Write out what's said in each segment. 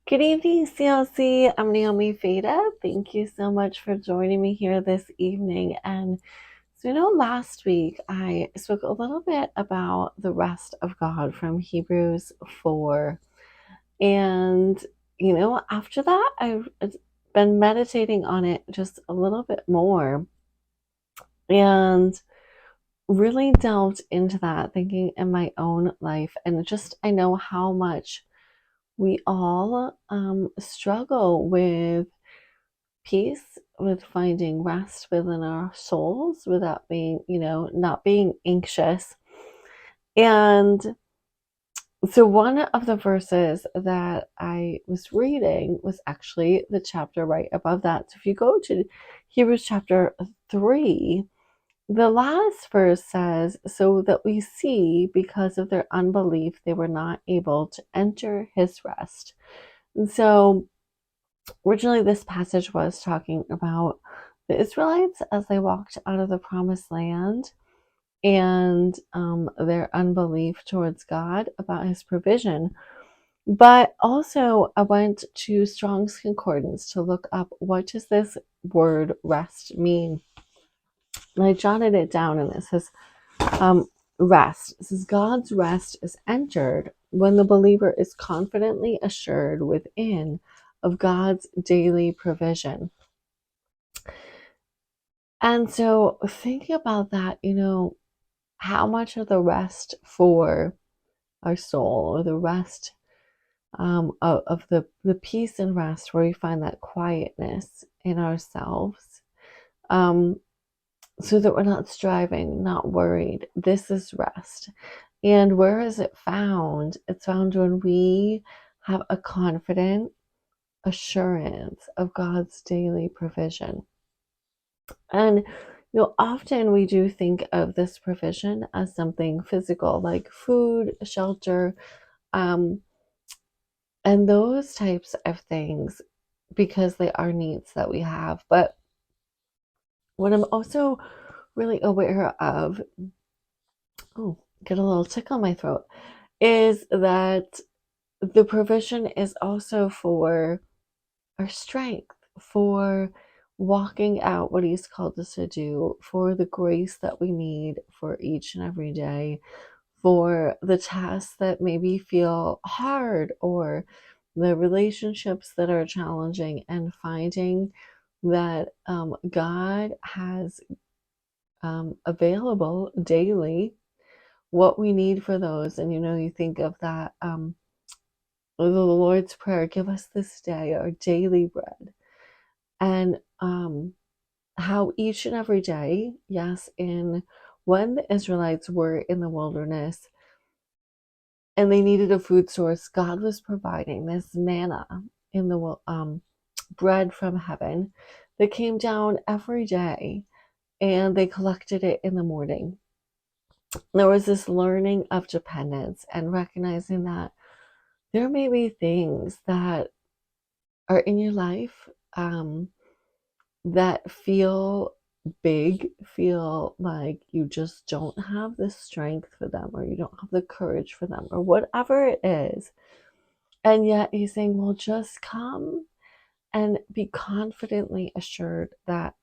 Good evening, CLC. I'm Naomi Fada. Thank you so much for joining me here this evening. And so, last week I spoke a little bit about the rest of God from Hebrews 4. And, after that, I've been meditating on it just a little bit more and really delved into that, thinking in my own life. And just, I know how much we all struggle with peace, with finding rest within our souls without being, not being anxious. And so, one of the verses that I was reading was actually the chapter right above that. So, if you go to Hebrews chapter 3, the last verse says, "So that we see because of their unbelief, they were not able to enter his rest." And so, originally, this passage was talking about the Israelites as they walked out of the promised land and their unbelief towards God about his provision. But also, I went to Strong's Concordance to look up what does this word rest mean. And I jotted it down, and it says rest. It says God's rest is entered when the believer is confidently assured within of God's daily provision. And so thinking about that, how much of the rest for our soul, or the rest of the peace and rest where we find that quietness in ourselves, so that we're not striving, not worried. This is rest. And where is it found? It's found when we have a confident assurance of God's daily provision. And often we do think of this provision as something physical, like food, shelter, um, and those types of things, because they are needs that we have. But what I'm also really aware of, oh, get a little tickle in my throat, is that the provision is also for our strength, for walking out what he's called us to do, for the grace that we need for each and every day, for the tasks that maybe feel hard, or the relationships that are challenging, and finding that God has available daily what we need for those. And you think of that, the Lord's Prayer, give us this day our daily bread. And how each and every day, yes, when the Israelites were in the wilderness and they needed a food source, God was providing this manna in the bread from heaven that came down every day, and they collected it in the morning. There was this learning of dependence and recognizing that there may be things that are in your life that feel big, feel like you just don't have the strength for them, or you don't have the courage for them, or whatever it is. And yet he's saying, well, just come and be confidently assured that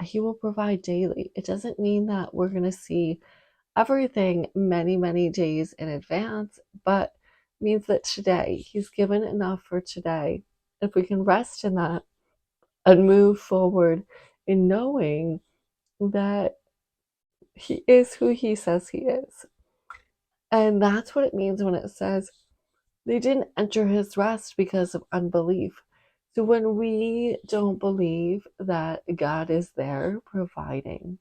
he will provide daily. It doesn't mean that we're going to see everything many, many days in advance, but means that today he's given enough for today. If we can rest in that and move forward in knowing that he is who he says he is. And that's what it means when it says they didn't enter his rest because of unbelief. So when we don't believe that God is there providing,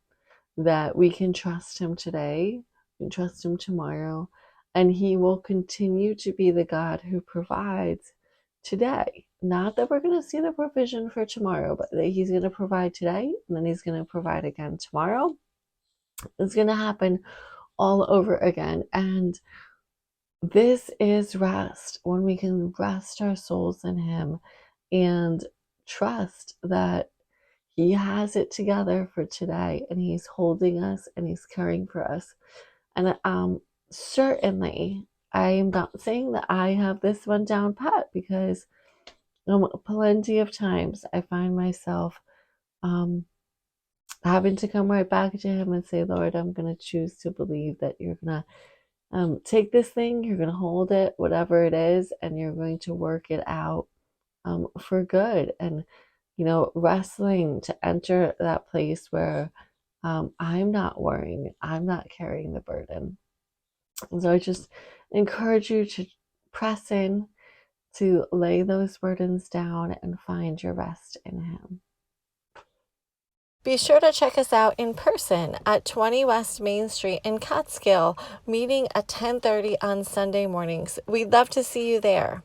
that we can trust him today, we can trust him tomorrow, and he will continue to be the God who provides today. Not that we're going to see the provision for tomorrow, but that he's going to provide today, and then he's going to provide again tomorrow. It's going to happen all over again. And this is rest, when we can rest our souls in him and trust that he has it together for today, and he's holding us and he's caring for us. And certainly, I'm not saying that I have this one down pat, because Plenty of times I find myself um, having to come right back to Him and say, Lord, I'm going to choose to believe that you're going to take this thing, you're going to hold it, whatever it is, and you're going to work it out for good. And, wrestling to enter that place where I'm not worrying, I'm not carrying the burden. And so I just encourage you to press in, to lay those burdens down and find your rest in Him. Be sure to check us out in person at 20 West Main Street in Catskill, meeting at 10:30 on Sunday mornings. We'd love to see you there.